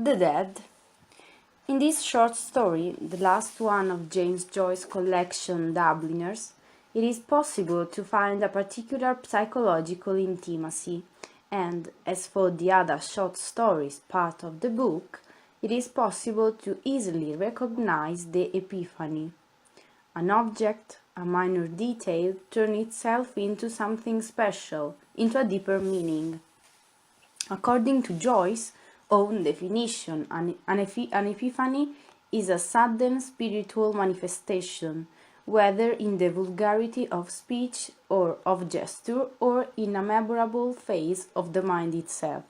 The Dead. In this short story, the last one of James Joyce's collection Dubliners, it is possible to find a particular psychological intimacy, and as for the other short stories part of the book, it is possible to easily recognize the epiphany. An object, a minor detail, turns itself into something special, into a deeper meaning. According to Joyce's own definition, an epiphany is a sudden spiritual manifestation, whether in the vulgarity of speech or of gesture, or in a memorable phase of the mind itself.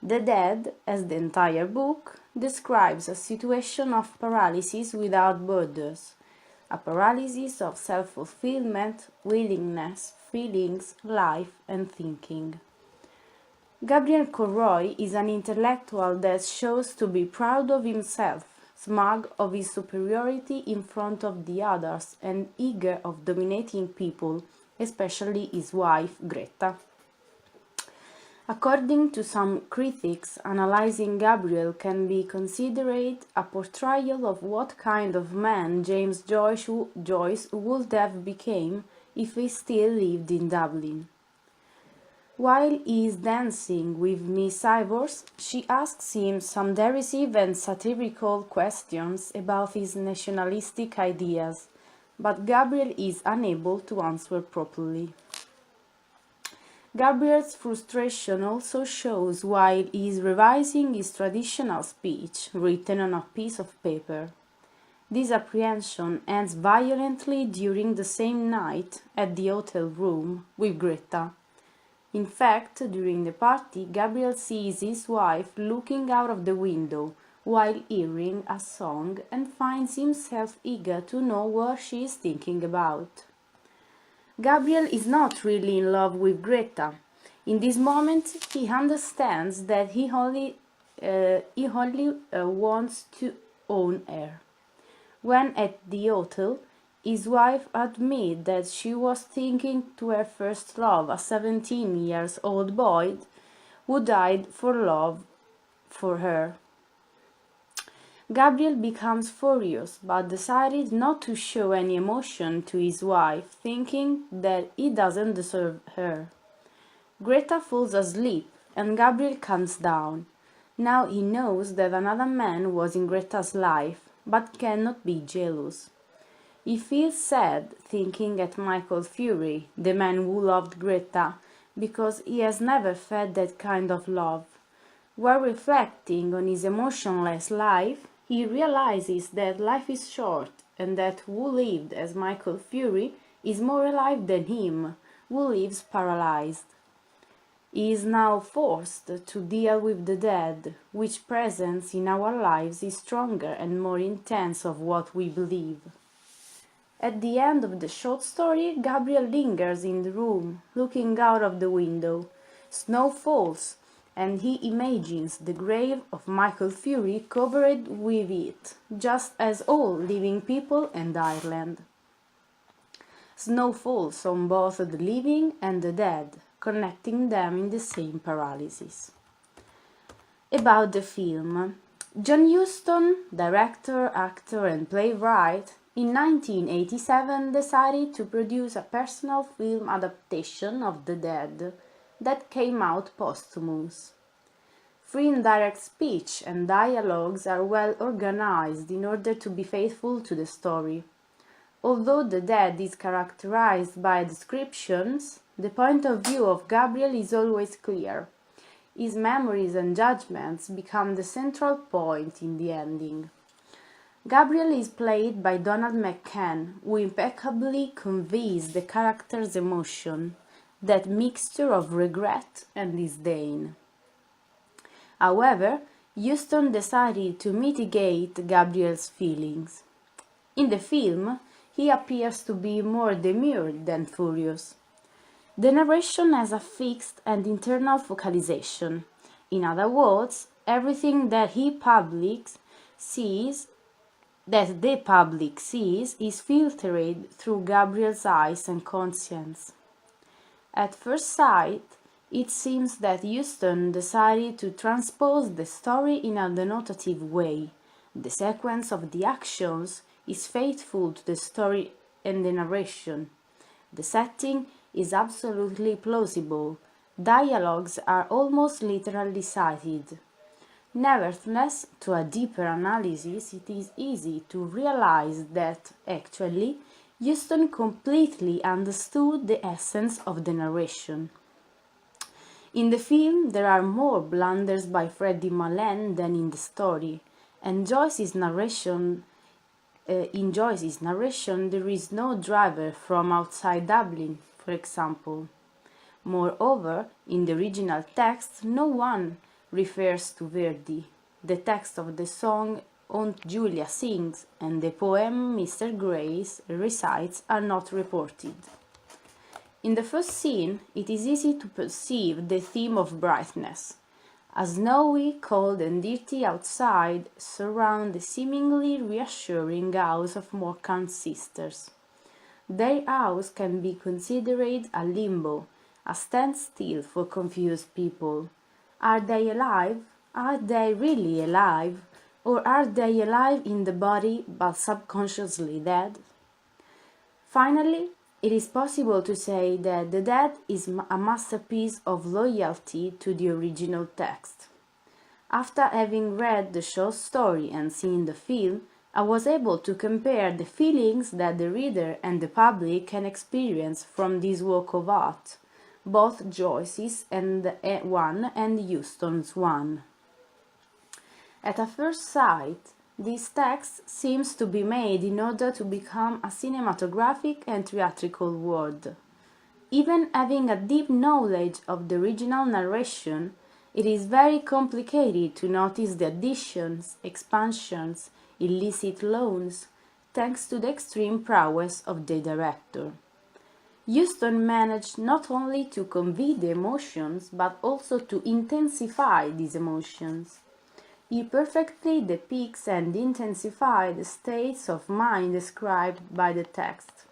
The Dead, as the entire book, describes a situation of paralysis without borders, a paralysis of self-fulfillment, willingness, feelings, life, and thinking. Gabriel Corroy is an intellectual that shows to be proud of himself, smug of his superiority in front of the others, and eager of dominating people, especially his wife Greta. According to some critics, analyzing Gabriel can be considered a portrayal of what kind of man James Joyce would have become if he still lived in Dublin. While he is dancing with Miss Ivors, she asks him some derisive and satirical questions about his nationalistic ideas, but Gabriel is unable to answer properly. Gabriel's frustration also shows while he is revising his traditional speech written on a piece of paper. This apprehension ends violently during the same night at the hotel room with Greta. In fact, during the party, Gabriel sees his wife looking out of the window while hearing a song and finds himself eager to know what she is thinking about. Gabriel is not really in love with Greta. In this moment, he understands that he only wants to own her. When at the hotel, his wife admits that she was thinking to her first love, a 17-year-old boy who died for love for her. Gabriel becomes furious, but decided not to show any emotion to his wife, thinking that he doesn't deserve her. Greta falls asleep, and Gabriel calms down. Now he knows that another man was in Greta's life, but cannot be jealous. He feels sad thinking at Michael Fury, the man who loved Greta, because he has never felt that kind of love. While reflecting on his emotionless life, he realizes that life is short and that who lived as Michael Fury is more alive than him, who lives paralyzed. He is now forced to deal with the dead, which presence in our lives is stronger and more intense of what we believe. At the end of the short story, Gabriel lingers in the room, looking out of the window. Snow falls, and he imagines the grave of Michael Fury covered with it, just as all living people and Ireland. Snow falls on both the living and the dead, connecting them in the same paralysis. About the film. John Huston, director, actor and playwright, in 1987 decided to produce a personal film adaptation of The Dead that came out posthumous. Free and direct speech and dialogues are well organized in order to be faithful to the story. Although The Dead is characterized by descriptions, the point of view of Gabriel is always clear. His memories and judgments become the central point in the ending. Gabriel is played by Donald McCann, who impeccably conveys the character's emotion, that mixture of regret and disdain. However, Huston decided to mitigate Gabriel's feelings. In the film, he appears to be more demure than furious. The narration has a fixed and internal focalization. In other words, everything that the public sees is filtered through Gabriel's eyes and conscience. At first sight, It seems that Huston decided to transpose the story in a denotative way. The sequence of the actions is faithful to the story and the narration. The setting is absolutely plausible. Dialogues are almost literally cited. Nevertheless, to a deeper analysis, it is easy to realize that, actually, Huston completely understood the essence of the narration. In the film, there are more blunders by Freddie Malin than in the story, and in Joyce's narration, there is no driver from outside Dublin, for example. Moreover, in the original text, no one refers to Verdi. The text of the song Aunt Julia sings and the poem Mr. Grace recites are not reported. In the first scene, it is easy to perceive the theme of brightness. A snowy, cold and dirty outside surround the seemingly reassuring house of Morecambe's sisters. Their house can be considered a limbo, a standstill for confused people. Are they alive? Are they really alive? Or are they alive in the body but subconsciously dead? Finally, it is possible to say that The Dead is a masterpiece of loyalty to the original text. After having read the short story and seen the film, I was able to compare the feelings that the reader and the public can experience from this work of art, both Joyce's one and Huston's one. At a first sight, this text seems to be made in order to become a cinematographic and theatrical work. Even having a deep knowledge of the original narration, it is very complicated to notice the additions, expansions, illicit loans, thanks to the extreme prowess of the director. Huston managed not only to convey the emotions, but also to intensify these emotions. He perfectly depicts and intensifies the states of mind described by the text.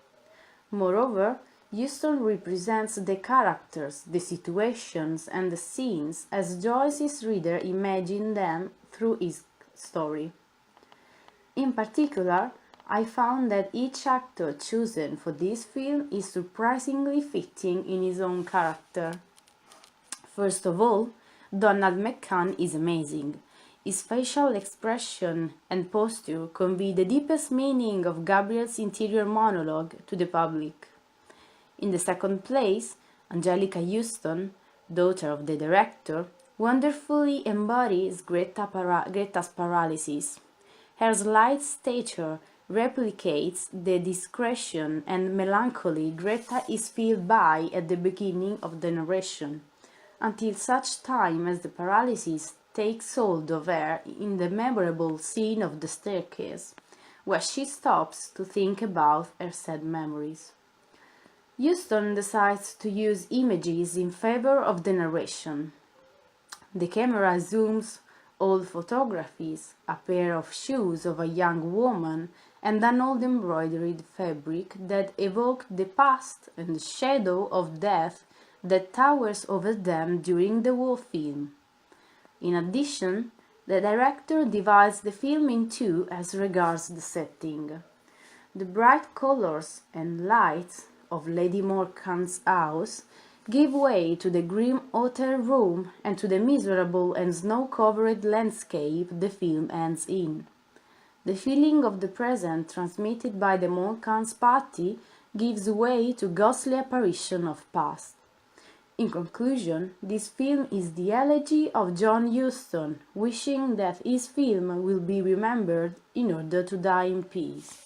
Moreover, Huston represents the characters, the situations, and the scenes as Joyce's reader imagined them through his story. In particular, I found that each actor chosen for this film is surprisingly fitting in his own character. First of all, Donald McCann is amazing. His facial expression and posture convey the deepest meaning of Gabriel's interior monologue to the public. In the second place, Angelica Huston, daughter of the director, wonderfully embodies Greta's paralysis. Her slight stature replicates the discretion and melancholy Greta is filled by at the beginning of the narration, until such time as the paralysis takes hold of her in the memorable scene of the staircase, where she stops to think about her sad memories. Huston decides to use images in favor of the narration. The camera zooms old photographies, a pair of shoes of a young woman, and an old embroidered fabric that evoke the past and the shadow of death that towers over them during the whole film. In addition, the director divides the film in two as regards the setting. The bright colors and lights of Lady Morecambe's house give way to the grim hotel room and to the miserable and snow-covered landscape the film ends in. The feeling of the present transmitted by the Morecambe's party gives way to ghostly apparition of past. In conclusion, this film is the elegy of John Huston, wishing that his film will be remembered in order to die in peace.